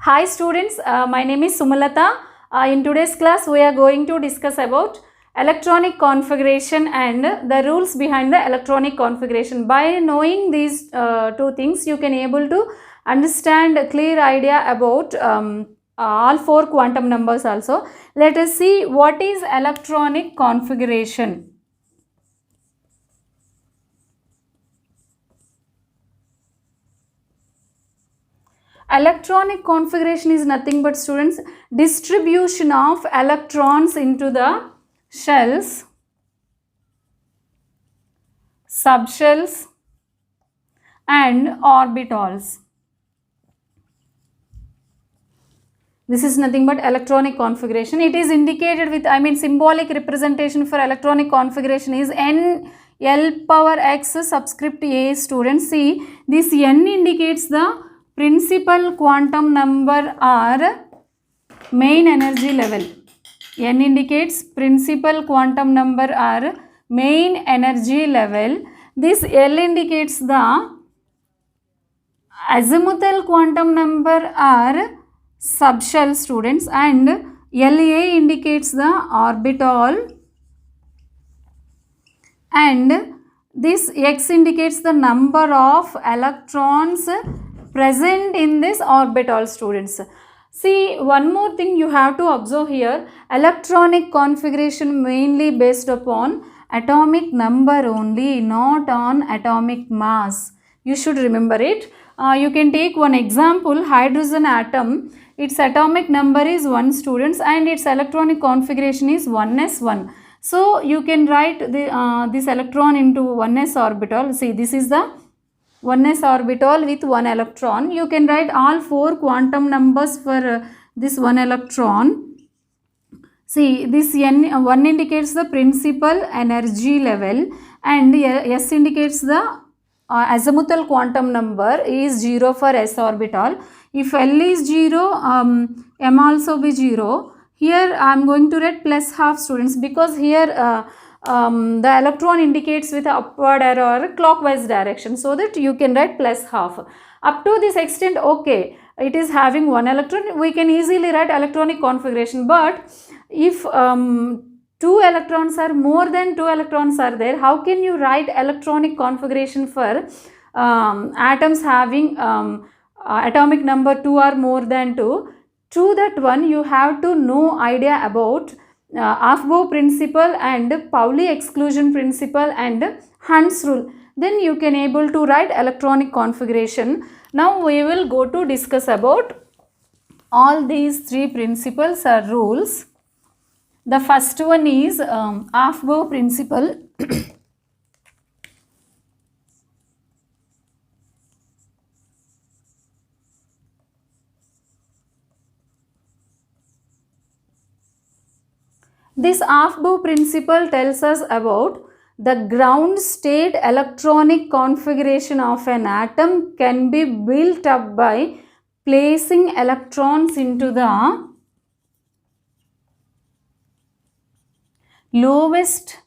Hi students, my name is Sumalata. In today's class we are going to discuss about electronic configuration and the rules behind the electronic configuration. By knowing these two things, you can able to understand a clear idea about all four quantum numbers also. Let us see what is electronic configuration. Electronic configuration is nothing but, students, distribution of electrons into the shells, subshells and orbitals. This is nothing but electronic configuration. It is indicated with, symbolic representation for electronic configuration is n l power x subscript a. Students, see, this n indicates the principal quantum number or main energy level. N indicates principal quantum number or main energy level. This L indicates the azimuthal quantum number or subshell, students, and LA indicates the orbital, and this X indicates the number of electrons present in this orbital, students. See, one more thing you have to observe here, electronic configuration mainly based upon atomic number only, not on atomic mass. You should remember it. You can take one example, hydrogen atom. Its atomic number is 1, students, and its electronic configuration is 1s1. So you can write this electron into 1s orbital. See, this is the 1s orbital with 1 electron. You can write all four quantum numbers for this 1 electron. See, this N1 indicates the principal energy level, and S indicates the azimuthal quantum number is 0 for s orbital. If L is 0, M also be 0. Here I am going to write plus half, students, because here the electron indicates with upward arrow or clockwise direction, so that you can write plus half. Up to this extent, okay, it is having 1 electron, we can easily write electronic configuration. But if 2 electrons are more than 2 electrons are there, how can you write electronic configuration for atoms having atomic number 2 or more than 2? To that one, you have to know idea about Aufbau principle and Pauli exclusion principle and Hund's rule. Then you can able to write electronic configuration. Now we will go to discuss about all these three principles or rules. The first one is Aufbau principle. This Aufbau principle tells us about the ground state electronic configuration of an atom can be built up by placing electrons into the lowest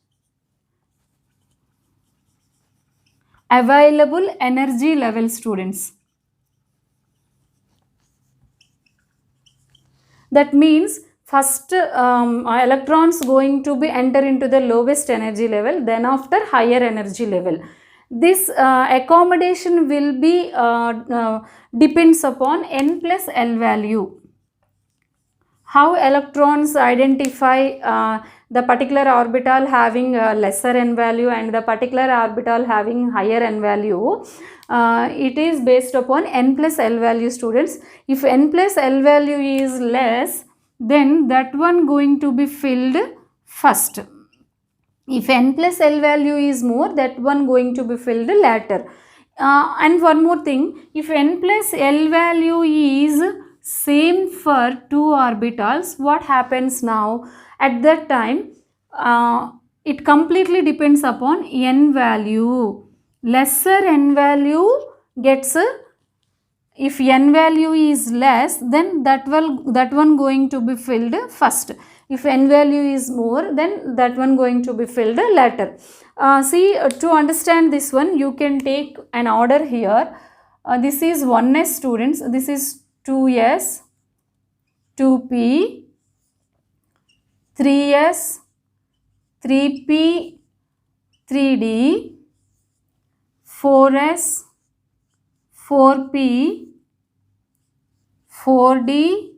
available energy level, students. That means first electrons going to be enter into the lowest energy level, then after higher energy level. This accommodation will be depends upon n plus L value. How electrons identify the particular orbital having lesser n value and the particular orbital having higher n value, it is based upon n plus L value, students. If n plus L value is less, then that one going to be filled first. If n plus L value is more, that one going to be filled later. And one more thing, if n plus L value is same for two orbitals, what happens now? At that time, it completely depends upon n value. Lesser n value gets, if n value is less, then that one going to be filled first. If n value is more, then that one going to be filled later. See, to understand this one, you can take an order here. This is 1s, students. This is 2s. 2p, 3s, 3p, 3d, 4s, 4p, 4d,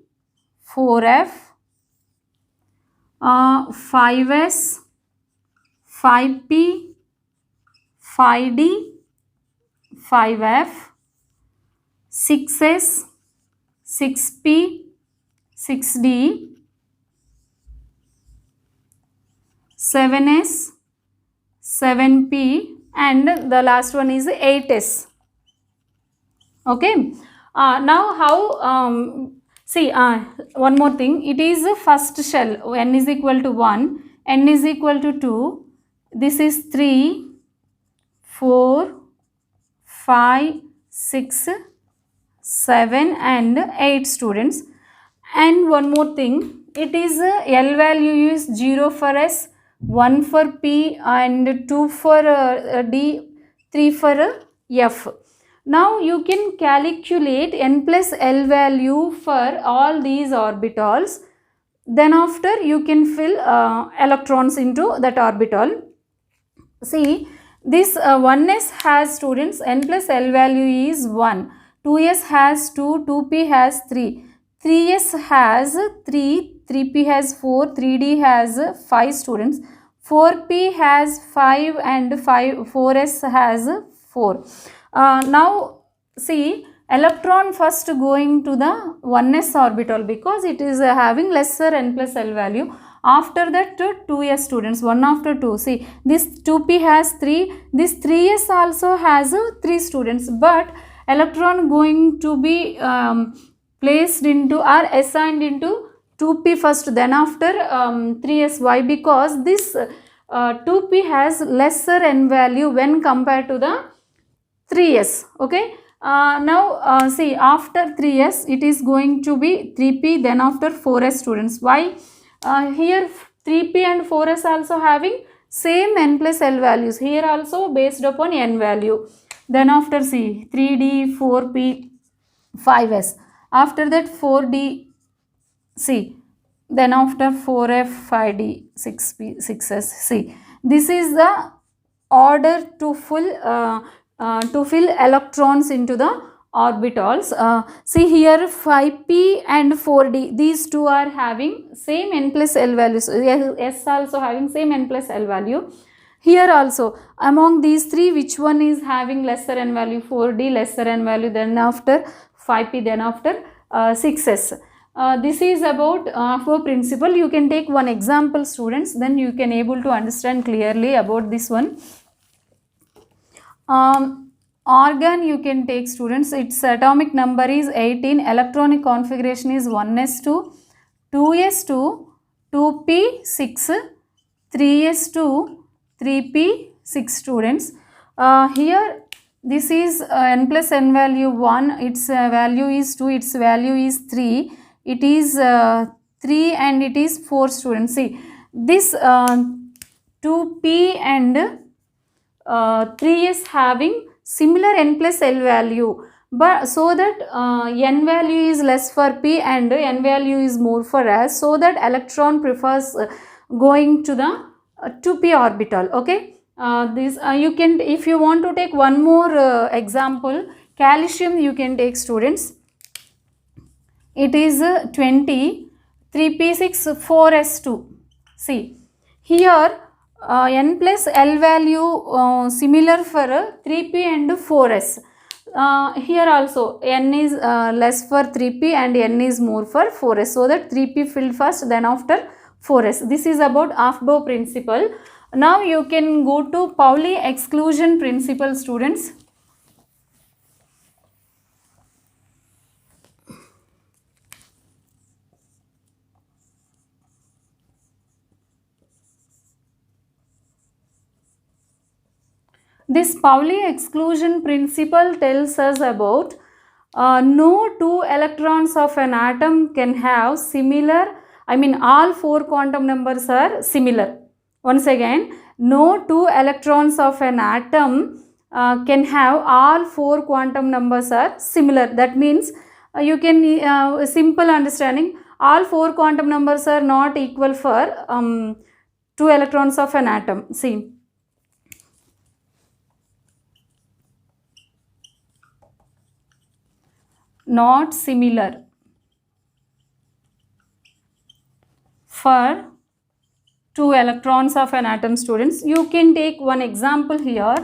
4f, 5s, 5p, 5d, 5f, 6s, 6p, 6d, 7s, 7p, and the last one is 8s. Okay. Now how, see, one more thing, it is a first shell, n is equal to 1, n is equal to 2, this is 3, 4, 5, 6, 7 and 8 students. And one more thing, it is L value is 0 for S, 1 for P and 2 for D, 3 for F. Now you can calculate n plus L value for all these orbitals. Then after you can fill electrons into that orbital. See, this 1s has students, n plus L value is 1, 2s has 2, 2p has 3, 3s has 3, 3p has 4, 3d has 5 students, 4p has 5 and 4s has 4. Now see, electron first going to the 1s orbital because it is having lesser n plus L value. After that 2s students, 1 after 2. See, this 2p has 3, this 3s also has 3 students, but electron going to be placed into or assigned into 2p first, then after 3s. Why? Because this 2p has lesser n value when compared to the 3s. Okay. Now see, after 3s it is going to be 3p, then after 4s students. Why? Here 3p and 4s also having same n plus L values. Here also based upon n value. Then after see, 3d, 4p, 5s. After that 4d, see. Then after 4f, 5d, 6p, 6s. See, this is the order to fill electrons into the orbitals. See here 5p and 4d, these two are having same n plus L values. S also having same n plus L value. Here also among these three, which one is having lesser n value? 4d lesser n value, then after 5p, then after 6s. This is about for principle. You can take one example students, then you can able to understand clearly about this one. Argon you can take students, its atomic number is 18, electronic configuration is 1s2, 2s2, 2p6, 3s2, 3p 6 students. Here this is n plus n value 1, its value is 2, its value is 3, it is 3 and it is 4 students. See, this 2p and 3s having similar n plus L value, but so that n value is less for p and n value is more for s, so that electron prefers going to the 2p orbital. Okay. This you can, if you want to take one more example, calcium you can take students. It is 20, 3p6, 4s2. See, here n plus L value similar for 3p and 4s. Here also n is less for 3p and n is more for 4s, so that 3p filled first, then after 4s. This is about Aufbau principle. Now you can go to Pauli exclusion principle students. This Pauli exclusion principle tells us about no two electrons of an atom can have similar, all 4 quantum numbers are similar. Once again, no two electrons of an atom can have all 4 quantum numbers are similar. That means you can simple understanding, all 4 quantum numbers are not equal for 2 electrons of an atom. See, not similar for 2 electrons of an atom, students. You can take one example here.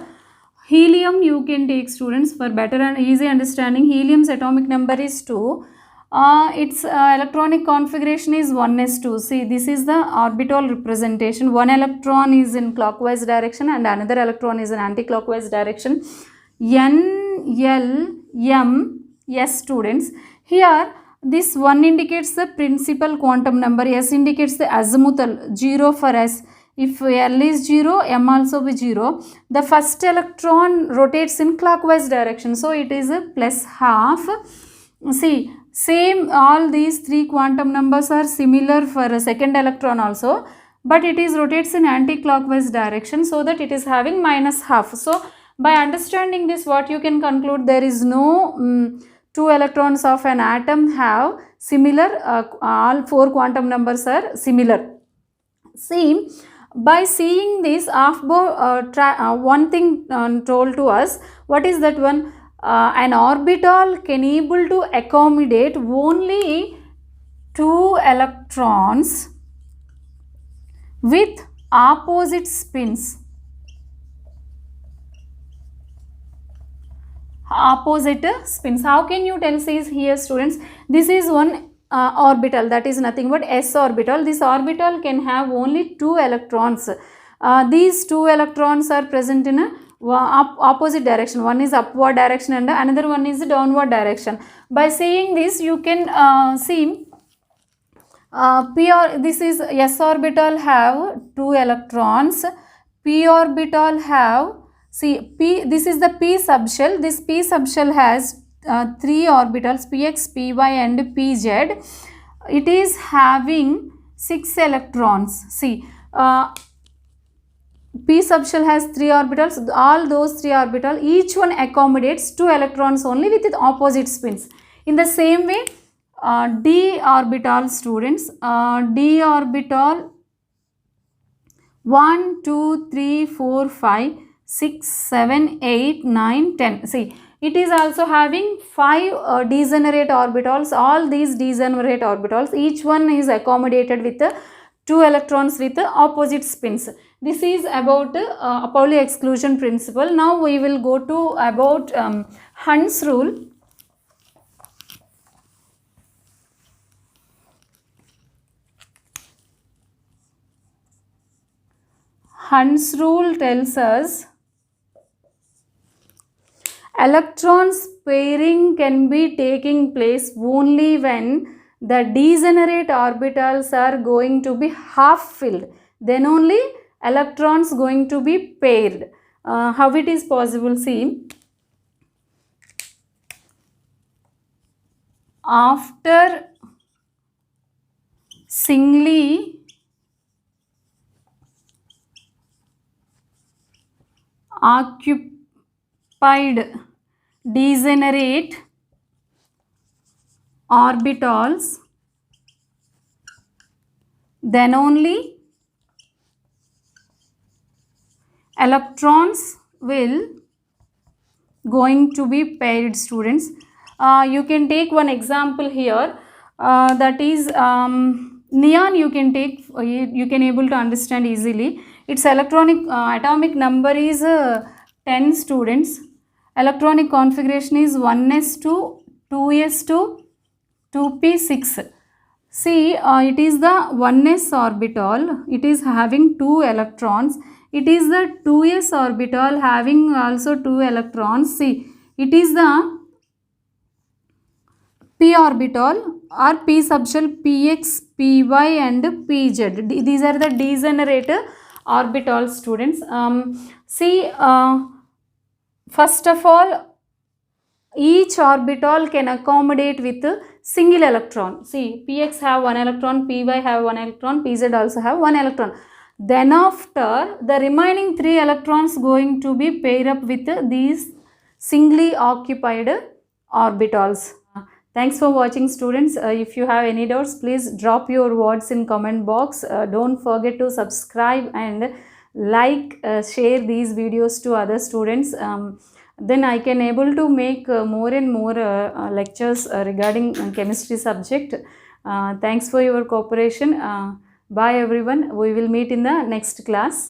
Helium you can take, students, for better and easy understanding. Helium's atomic number is 2. Its electronic configuration is 1s2. See, this is the orbital representation. One electron is in clockwise direction and another electron is in anti-clockwise direction. N, L, M, S, students. Here this 1 indicates the principal quantum number, S indicates the azimuthal, 0 for S. If L is 0, M also be 0. The first electron rotates in clockwise direction, so it is a plus half. See, same, all these 3 quantum numbers are similar for a second electron also, but it is rotates in anti-clockwise direction, so that it is having minus half. So by understanding this, what you can conclude, there is no 2 electrons of an atom have similar, all 4 quantum numbers are similar. See, by seeing this, one thing told to us, what is that one? An orbital can able to accommodate only 2 electrons with opposite spins. Opposite spins. How can you tell? Says here, students, this is one orbital, that is nothing but s orbital. This orbital can have only 2 electrons. These 2 electrons are present in a opposite direction. One is upward direction and another one is downward direction. By saying this, you can see this is s orbital have 2 electrons, p orbital have, see, p, this is the p subshell. This p subshell has 3 orbitals, px, py and pz. It is having 6 electrons. See, p subshell has 3 orbitals. All those 3 orbitals, each one accommodates 2 electrons only with its opposite spins. In the same way, d orbital, students, d orbital 1, 2, 3, 4, 5, 6, 7, 8, 9, 10. See, it is also having 5 degenerate orbitals. All these degenerate orbitals, each one is accommodated with 2 electrons with opposite spins. This is about Pauli exclusion principle. Now we will go to about Hund's rule. Hund's rule tells us electrons pairing can be taking place only when the degenerate orbitals are going to be half filled. Then only electrons going to be paired. How it is possible? See, after singly occupied degenerate orbitals, then only electrons will going to be paired, students. You can take one example here, that is neon. You can take, you can able to understand easily. Its electronic atomic number is 10, students. Electronic configuration is 1s2, 2s2, 2p6. See, it is the 1s orbital. It is having 2 electrons. It is the 2s orbital having also 2 electrons. See, it is the p orbital or p subshell, px, py and pz. These are the degenerate orbitals, students. See, first of all, each orbital can accommodate with a single electron. See, px have 1 electron, py have 1 electron, pz also have 1 electron. Then after, the remaining 3 electrons going to be paired up with these singly occupied orbitals. Thanks for watching, students. If you have any doubts, please drop your words in comment box. Don't forget to subscribe and like, share these videos to other students. Then I can able to make more and more lectures regarding chemistry subject. Thanks for your cooperation. Bye everyone. We will meet in the next class.